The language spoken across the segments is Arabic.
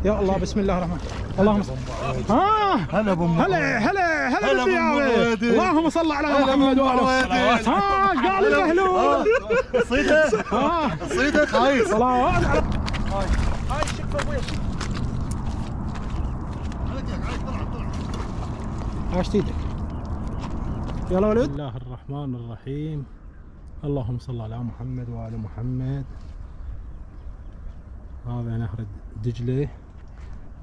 يا الله بسم الله الرحمن اللهم صل هلا ابو هلا هلا هلا بالدياوي اللهم صل على محمد وعلى قال المهلول صيده صيده خايس صلوات على هاي شوف ابويا عاشت ايدك يلا ولد. بسم الله الرحمن الرحيم اللهم صل على محمد وعلى محمد. هذا نهر دجلة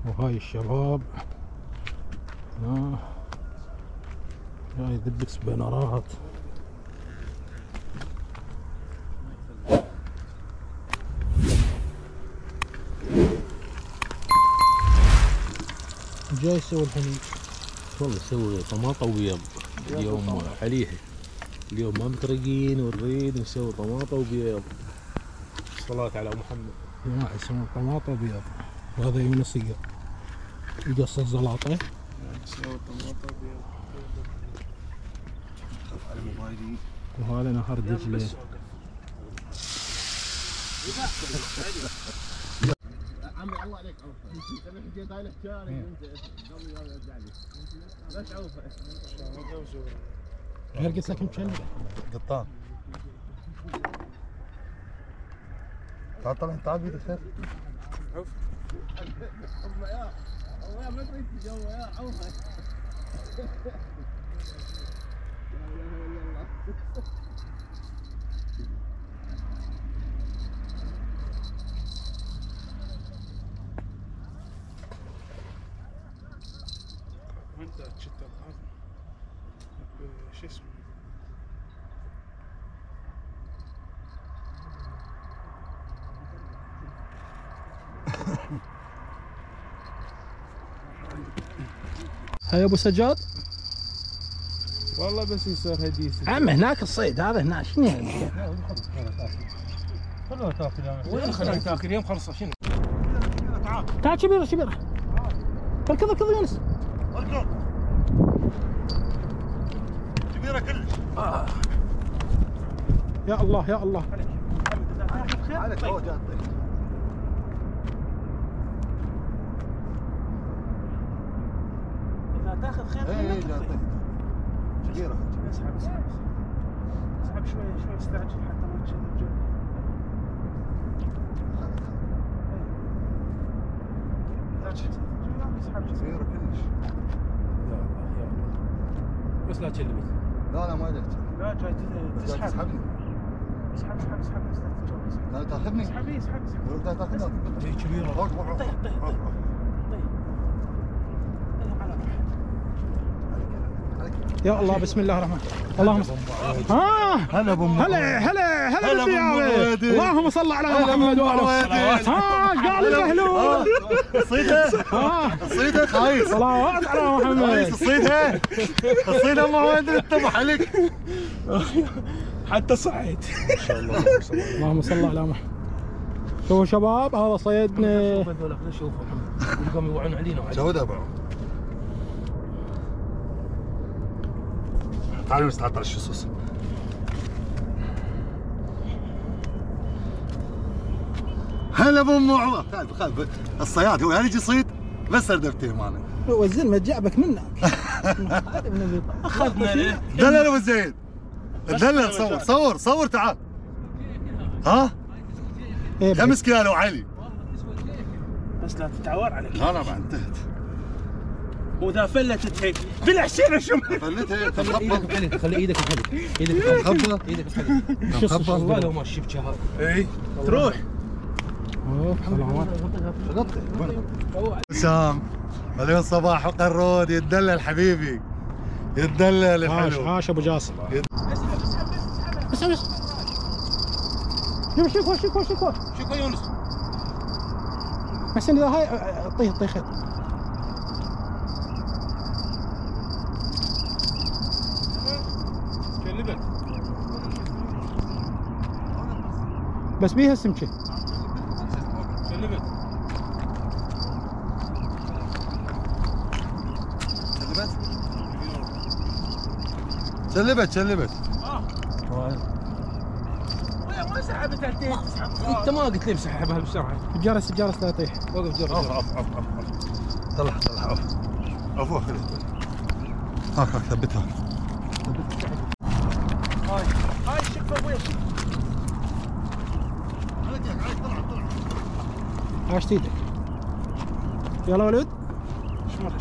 وهاي الشباب جاي يذبك سبينرات. جاي يسوي الحين والله نسوي طماطة وبيض اليوم حليحة. اليوم ما مترقين ونريد نسوي طماطة وبيض. الصلاة على محمد. جماعة يسوون طماطة وبيض وهذا يونس يقص الزلاطة نسوي طماطة وبيض. خاف على موبايلي. وهذا نهر دجلة. عمي الله عليك عوفه. انا حكيت هاي الحكايه انت قبل لا يرجع لي. ليش عوفه؟ غير قلت لك مشلة قطان. تعال طلع تعال بيدك خير. عوف. يا ما تريد تجوا يا عوفه. لا اله الا الله. انت تشتت هذا شو اسمه هاي ابو سجاد. والله بس يصير هديس عم هناك الصيد هذا هناك شنو يعني؟ خلوه تاكل وين خلوه تاكل يوم خلص شنو؟ تعال كبيره كبيره اركض اركض يونس اركض كبيره كلش. يا الله يا الله. عليك هو جات. اذا تاخذ خير اي جات كبيره. اسحب اسحب اسحب شوي شوي استعجل حتى ما تشد. اسحب كبيره كلش. يا الله يا الله. بس لا تشلبت. لا ما جات. لا جاي تسحب. تسحبني. اسحب اسحب اسحب لا تاخذني. اسحب اسحب اسحب. لا تاخذني. هي كبيرة. طيب طيب طيب طيب. على يا الله بسم الله الرحمن اللهم صل هلا ابو هلا هلا هلا هلا بالدياوي اللهم صل على محمد وعلى قال المهلول صيده صيده خايس. صلوات على محمد. الصيده الصيده ما هو انتبه عليك. حتى صعيد. ما شاء الله. اللهم صل على محمد. شوفوا شباب هذا صيدنا. شوف هذول شوفوا يقوم يوعون علينا وعلينا. شو ابو تعالوا نستعطر الشصوص. هلا ابو ام عمر. خالف الصياد هو يجي يصيد بس سردبتين معنا. والزين ما جابك منك. اخذنا دلل ابو زيد دلل. صور صور صور تعال. ها 5 كيلو علي. بس لا تتعور عليك. لا لا ما انتهت. واذا فلتت هيك بالعشيره شو فلتها ايدك خلي ايدك بحلق. ايدك بحلق. ايدك بحلق. والله لو ما شفت شهر. اي تروح. سام مليون صباح وقرود. يتدلل حبيبي يتدلل الحلو. عاش ابو جاسم. بس بس شوف شوف شوف شوف يونس. بس اذا هاي طيه خيط. شلبت بس بيها السمكه. شلبت شلبت شلبت. والله سحبت على انت ما قلت لي مسحبها بسرعه. الجرس الجرس لا يطيح. وقف جرس. عف طلع عف عفوا خليه هاك ثبتها. هاي شوف ابوي شوف. عاشت ايدك. يلا ولد. شمر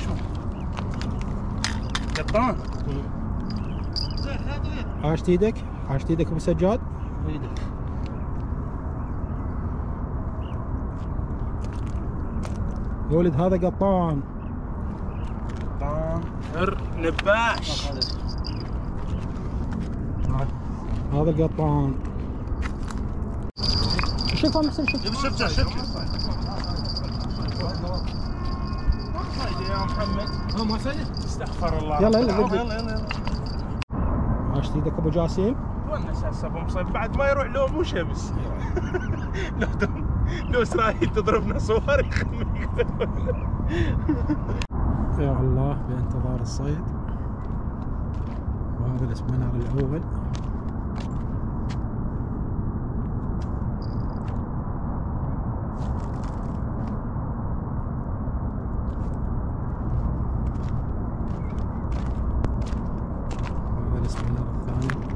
قطان. عاشت ايدك. عاشت ايدك ابو سجاد. ايدك. يا ولد هذا قطان. قطان نباش. هذا القطان. شوفه محسن شوف. شفته يا محمد. ها ما صيد. استغفر الله. يلا عاشت ايدك ابو جاسم. تونس هسه ابو مصيب بعد ما يروح لو مو شمس. لو اسرائيل تضربنا صواريخ. يا الله بانتظار الصيد. وهذا الاسبنار الاول. وهذا الاسبنار الثاني.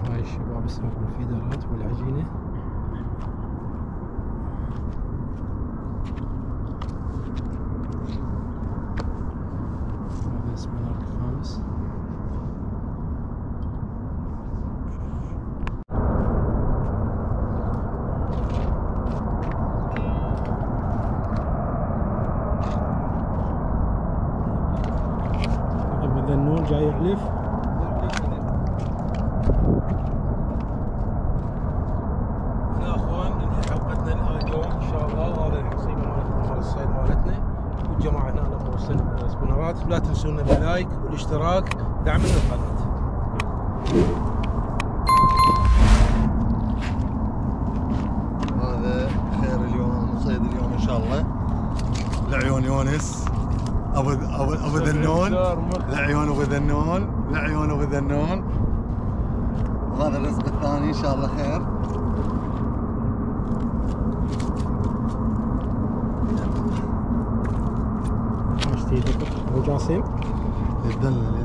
هاي الشباب يسرقوا الفيدرات والعجينة. هذا الاسبنار الخامس. ابو ذنون جاي يحلف. يا اخوان ننهي حلقتنا اليوم ان شاء الله. وهذا الحصيله مالتنا مال الصيد مالتنا والجماعه هنا لما وصلنا السبونرات. لا تنسونا باللايك والاشتراك دعمنا القناه. هذا خير اليوم صيد اليوم ان شاء الله لعيون يونس ابو ذنون. لعيون ابو ذنون. لعيون ابو ذنون. وهذا الرزق الثاني ان شاء الله خير. عاشت ايدك ابو جاسم. يتدلل